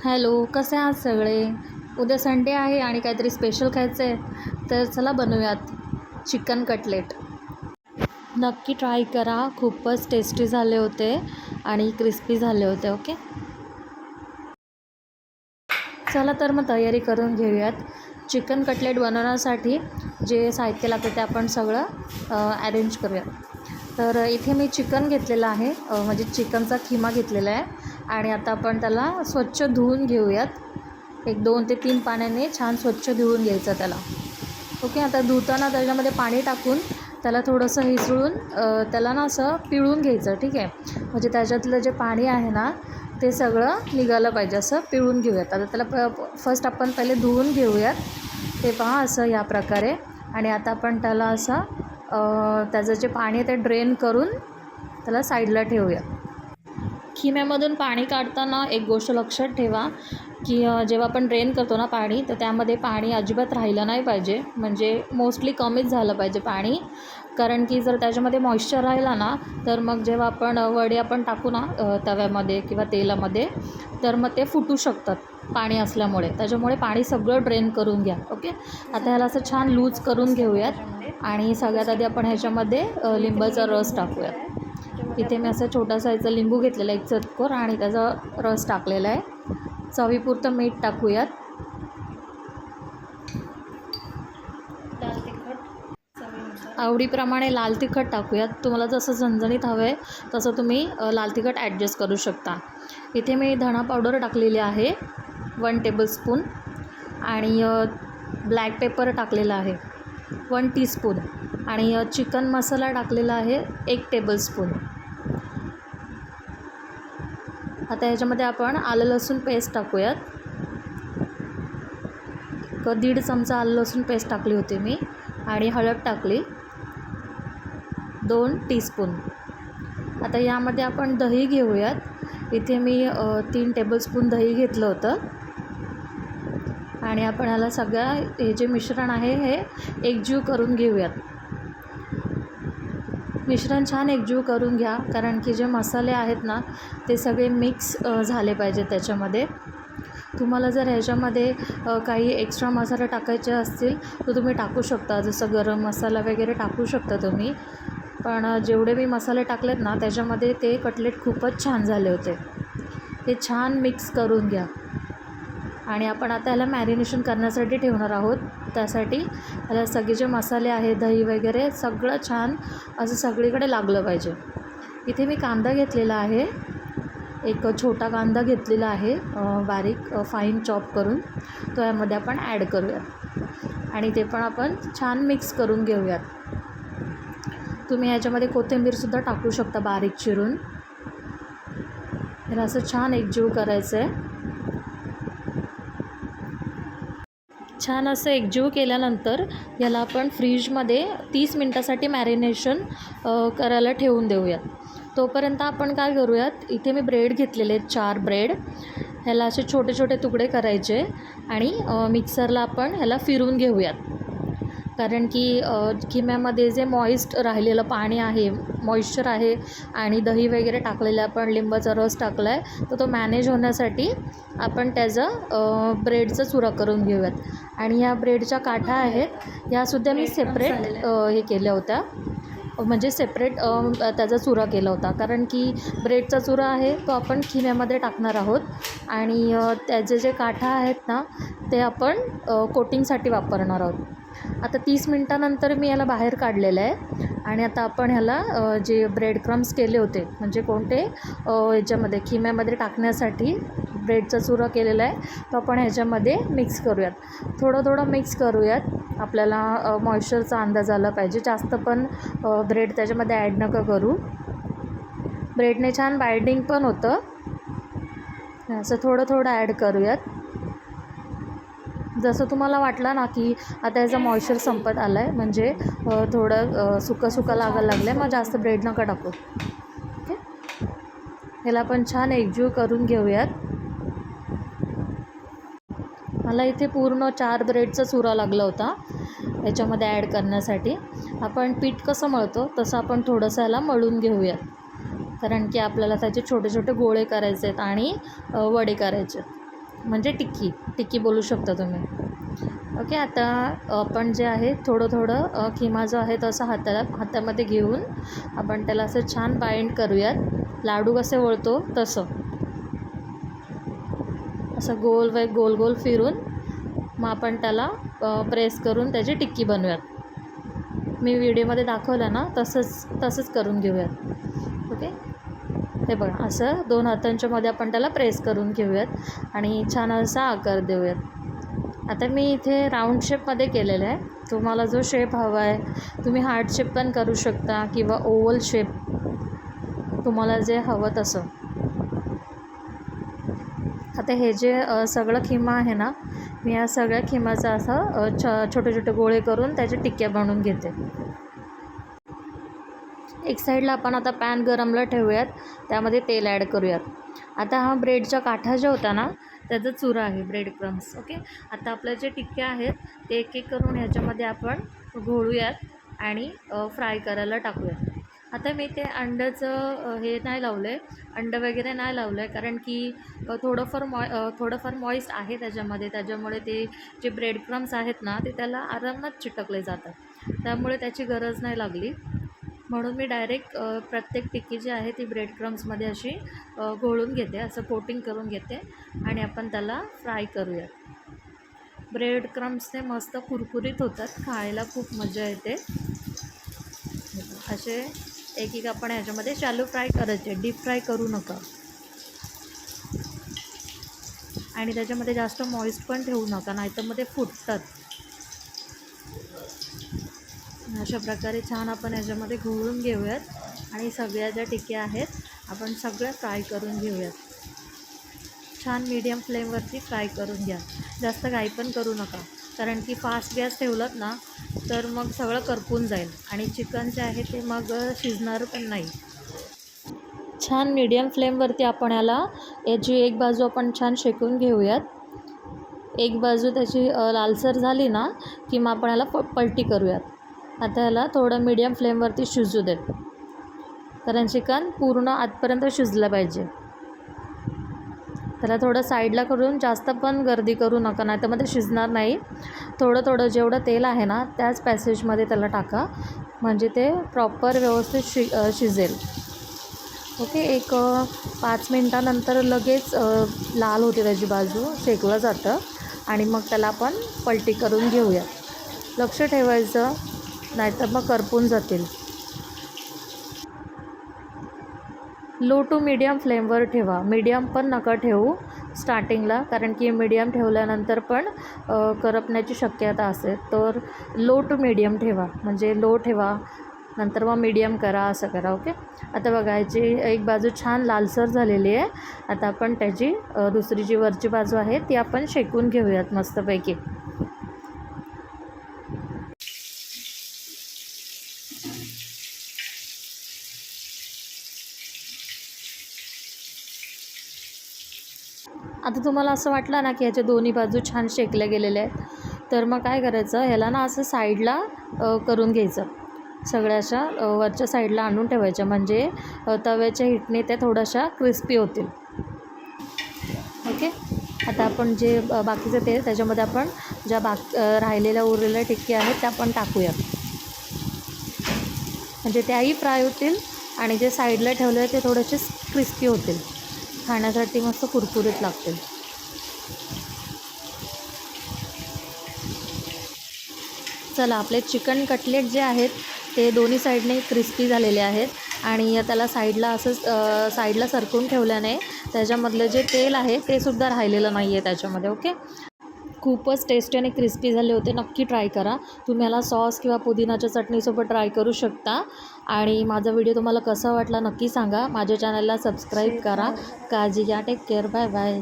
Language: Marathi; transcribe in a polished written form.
हॅलो, कसे आहात सगळे? उद्या संडे आहे आणि काहीतरी स्पेशल खायचं आहे, तर चला बनवूयात चिकन कटलेट. नक्की ट्राय करा, खूपच टेस्टी झाले होते आणि क्रिस्पी झाले होते. ओके, चला तर मग तयारी करून घेऊयात. चिकन कटलेट बनवण्यासाठी जे साहित्य लागतं ते आपण सगळं अरेंज करूयात. तर इथे मी चिकन घेतलेलं आहे, म्हणजे चिकनचा खिमा घेतलेला आहे आणि आता आपण त्याला स्वच्छ धुवून घेऊयात. एक 2 ते 3 पाण्याने छान स्वच्छ धुवून घ्यायचं त्याला. ओके, आता धुताना त्याच्यामध्ये पाणी टाकून त्याला थोडंसं हिसळून त्याला ना असं पिळून घ्यायचं. ठीक आहे, म्हणजे त्याच्यातलं जे पाणी आहे ना ते सगळं निघालं पाहिजे, असं पिळून घेऊयात. आता त्याला फर्स्ट आपण पहिले धुवून घेऊयात. ते पहा असं या प्रकारे. आणि आता आपण त्याला असं त्याचं जे पाणी आहे ते ड्रेन करून त्याला साईडला ठेवूया. खिम्यामधून पाणी काढताना एक गोष्ट लक्षात ठेवा की जेव्हा आपण ड्रेन करतो ना पाणी, तर त्यामध्ये पाणी अजिबात राहिलं नाही पाहिजे, म्हणजे मोस्टली कमीच झालं पाहिजे पाणी. कारण की जर त्याच्यामध्ये मॉइश्चर राहिला ना, तर मग जेव्हा आपण वडे आपण टाकू ना तव्यामध्ये किंवा तेलामध्ये, तर मग ते फुटू शकतात पाणी असल्यामुळे. त्याच्यामुळे पाणी सगळं ड्रेन करून घ्या. ओके, आता ह्याला असं छान लूज करून घेऊयात आणि सगळ्यात आधी आपण ह्याच्यामध्ये लिंबाचा रस टाकूयात. इथे मी असं छोटा साईजचा लिंबू घेतलेला आहे, एक चतकोर, आणि त्याचा रस टाकलेला आहे. चवीपुरतं मीठ टाकूयात. आवडीप्रमाणे लाल तिखट टाकूयात. तुम्हाला जसं झणझणीत हवं आहे तसं तुम्ही लाल तिखट ॲडजस्ट करू शकता. इथे मी धणा पावडर टाकलेली आहे 1 टेबलस्पून आणि ब्लॅक पेपर टाकलेला आहे 1 टीस्पून आणि चिकन मसाला टाकलेला आहे 1 टेबलस्पून. आता ह्याच्यामध्ये आपण आलं लसूण पेस्ट टाकूयात. 1.5 चमचा आलं लसूण पेस्ट टाकली होती मी आणि हळद टाकली 2 टीस्पून. आता यामध्ये आपण दही घेऊयात. इथे मी 3 टेबलस्पून दही घेतलं होतं आणि आपण ह्याला सगळं हे जे मिश्रण आहे हे एकजीव करून घेऊयात. मिश्रण छान एकजीव करून घ्या, कारण की जे मसाले आहेत ना ते सगळे मिक्स झाले पाहिजेत त्याच्यामध्ये. तुम्हाला जर ह्याच्यामध्ये काही एक्स्ट्रा मसाले टाकायचे असतील तर तुम्ही टाकू शकता, जसं गरम मसाला वगैरे टाकू शकता तुम्ही. पण जेवढे मी मसाले टाकलेत ना त्याच्यामध्ये ते कटलेट खूपच छान झाले होते. हे छान मिक्स करून घ्या आणि आपण आता ह्याला मॅरिनेशन करण्यासाठी ठेवणार आहोत. त्यासाठी ह्याला सगळे जे मसाले आहे, दही वगैरे सगळं छान असं सगळीकडे लागलं पाहिजे. इथे मी कांदा घेतलेला आहे, एक छोटा कांदा घेतलेला आहे बारीक फाईन चॉप करून, तो यामध्ये आपण ॲड करूयात आणि ते पण आपण छान मिक्स करून घेऊयात. तुम्ही ह्याच्यामध्ये कोथिंबीरसुद्धा टाकू शकता बारीक चिरून. ह्याला असं छान एकजीव करायचं आहे. छान असं एकजीव केल्यानंतर याला आपण फ्रीजमध्ये 30 मिनटासाठी मॅरिनेशन करायला ठेवून देऊयात. तोपर्यंत आपण काय करूयात, इथे मी ब्रेड घेतलेले आहेत 4 ब्रेड. ह्याला असे छोटे छोटे तुकडे करायचे आणि मिक्सरला आपण ह्याला फिरून घेऊयात. कारण की खिम्यामध्ये जे मॉइस्ट राहिलेलं पाणी आहे, मॉइश्चर आहे आणि दही वगैरे टाकलेलं, आपण लिंबाचा रस टाकला आहे, तर तो मॅनेज होण्यासाठी आपण त्याचा ब्रेडचा चुरा करून घेऊयात. आणि ह्या ब्रेडच्या काठा आहेत ह्यासुद्धा मी सेपरेट हे केल्या होत्या, म्हणजे सेपरेट त्याचा चुरा केला होता. कारण की ब्रेडचा चुरा आहे तो आपण खिम्यामध्ये टाकणार आहोत आणि त्याचे जे काठा आहेत ना ते आपण कोटिंगसाठी वापरणार आहोत. आता 30 मिनटानंतर मी याला बाहेर काढलेलं आहे आणि आता आपण ह्याला जे ब्रेड क्रम्स केले होते, म्हणजे कोणते ह्याच्यामध्ये खिम्यामध्ये टाकण्यासाठी ब्रेडचा चुरा केलेला आहे, तो आपण ह्याच्यामध्ये मिक्स करूयात. थोडं थोडं मिक्स करूयात. आपल्याला मॉइश्चरचा अंदाज आला पाहिजे, जास्त पण ब्रेड त्याच्यामध्ये ॲड नका करू. ब्रेडने छान बाइंडिंग पण होतं. असं थोडं थोडं ॲड करूयात. जसं तुम्हाला वाटलं ना की आता याचा मॉइश्चर संपत आला आहे, म्हणजे थोडं सुकं सुकं लागायला लागलं आहे, मग जास्त ब्रेड नका टाकू. ओके, ह्याला आपण छान एकजीव करून घेऊयात. मला इथे पूर्ण 4 ब्रेडचा चुरा लागला होता याच्यामध्ये ॲड करण्यासाठी. आपण पीठ कसं मळतो तसं आपण थोडंसं ह्याला मळून घेऊयात, कारण की आपल्याला त्याचे छोटे छोटे गोळे करायचे आहेत आणि वडे करायचे आहेत. म्हणजे टिक्की बोलू शकता तुम्ही. ओके. आता आपण जे आहे थोडं खिमा जो आहे तो असा हातामध्ये घेऊन आपण त्याला असं छान बाइंड करूयात. लाडू कसे वळतो तसं, असं गोल गोल फिरून मग आपण त्याला प्रेस करून त्याची टिक्की बनवूयात. मी व्हिडिओमध्ये दाखवलं ना तसंच करून घेऊयात. ओके. हे बघा, असं 2 हातांच्या मध्ये आपण त्याला प्रेस करून घेऊयात आणि छान असा आकार देऊयात. आता मी इथे राऊंड शेपमध्ये केलेलं आहे. तुम्हाला जो शेप हवा आहे तुम्ही हार्ट शेप पण करू शकता किंवा ओव्हल शेप, तुम्हाला जे हवं तसं. आता हे जे सगळं खिमा आहे ना, मी या सगळ्या खिमाचा असं छोटे गोळे करून त्याच्या टिक्क्या बनवून घेते. एक साईडला आपण आता पॅन गरमला ठेवूयात, त्यामध्ये तेल ॲड करूयात. आता हा ब्रेडच्या काठा ज्या होता ना त्याचा चुरा आहे, ब्रेड क्रम्स. ओके. आता आपल्या जे टिक्क्या आहेत ते एक करून ह्याच्यामध्ये आपण घोळूयात आणि फ्राय करायला टाकूयात. आता मी ते अंड्याचं हे नाही लावलं आहे, अंडं वगैरे नाही लावलं आहे, कारण की थोडंफार मॉइस्ट आहे त्याच्यामुळे ते जे ब्रेड क्रम्स आहेत ना ते त्याला आरामात चिटकले जातात, त्यामुळे त्याची गरज नाही लागली. म्हणून मी डायरेक्ट प्रत्येक टिक्की जी आहे ती ब्रेड क्रम्समध्ये अशी घोळून घेते, असं कोटिंग करून घेते आणि आपण त्याला फ्राय करूया. ब्रेड क्रम्सने मस्त कुरकुरीत होतात, खायला खूप मजा येते. असे एक आपण ह्याच्यामध्ये शॅलो फ्राय करायचे, डीप फ्राय करू नका. आणि त्याच्यामध्ये जास्त मॉइस्ट पण ठेवू नका, नाहीतर मग ते फुटतात. अशा प्रकारे छान आपण ह्याच्यामध्ये घोळून घेऊयात आणि सगळ्या ज्या टिक्क्या आहेत आपण सगळ्या फ्राय करून घेऊयात. छान मीडियम फ्लेमवरती फ्राय करून घ्या, जास्त घाई पण करू नका, कारण की फास्ट गॅस ठेवलात ना तर मग सगळं करपून जाईल आणि चिकन जे आहे ते मग शिजणार पण नाही. छान मीडियम फ्लेमवरती आपण याची एक बाजू आपण छान शेकून घेऊयात. एक बाजू त्याची लालसर झाली ना की मग आपण याला पलटी करूयात. आता ह्याला थोडं मीडियम फ्लेमवरती शिजू देत, कारण चिकन पूर्ण आतपर्यंत शिजलं पाहिजे. त्याला थोडं साईडला करून जास्त पण गर्दी करू नका, नाही तर मग ते शिजणार नाही. थोडं जेवढं तेल आहे ना त्याच पॅसेजमध्ये त्याला टाका, म्हणजे ते प्रॉपर व्यवस्थित शिजेल. ओके. एक 5 मिनटानंतर लगेच लाल होते त्याची बाजू, शेकलं जातं आणि मग त्याला आपण पलटी करून घेऊया. लक्ष ठेवायचं, नाहीतर मग करपून जातील. लो टू मीडियम फ्लेमवर ठेवा, मीडियम पण नका ठेवू स्टार्टिंगला, कारण की मीडियम ठेवल्यानंतर पण करपण्याची शक्यता असते. तर लो टू मीडियम ठेवा, म्हणजे लो ठेवा नंतर मग मीडियम करा, असं करा. ओके. आता बघा याची एक बाजू छान लालसर झालेली आहे. आता आपण त्याची दुसरी जी वरची बाजू आहे ती आपण शेकून घेऊयात मस्तपैकी. आता तुम्हाला असं वाटलं ना की ह्याच्या दोन्ही बाजू छान शेकल्या गेलेल्या आहेत, तर मग काय करायचं, ह्याला ना असं साईडला करून घ्यायचं. सगळ्या अशा वरच्या साईडला आणून ठेवायच्या, म्हणजे तव्याच्या हिटने त्या थोड्याशा क्रिस्पी होतील. ओके. आता आपण जे बाकीचं तेल त्याच्यामध्ये आपण ज्या राहिलेल्या उरलेल्या टिक्की आहेत त्या आपण टाकूया, म्हणजे त्याही फ्राय होतील आणि जे साईडला ठेवले ते थोडेसे क्रिस्पी होतील, खाण्यासाठी मस्त कुरकुरीत लागतील. चला, आपले चिकन कटलेट जे आहेत ते दोन्ही साईडने क्रिस्पी झालेले आहेत आणि त्याला साईडला सरकून ठेवल्याने त्याच्यामधलं जे तेल आहे ते सुद्धा राहिलेलं नाही आहे त्याच्यामध्ये. ओके. खूपच टेस्टी आणि क्रिस्पी झाले होते. नक्की ट्राय करा. तुम्ही याला सॉस किंवा पुदिनाच्या चटणीसोबत ट्राय करू शकता. आणि माझा व्हिडिओ तुम्हाला कसा वाटला नक्की सांगा. माझ्या चॅनलला सबस्क्राईब करा. काळजी घ्या. Take care. Bye bye.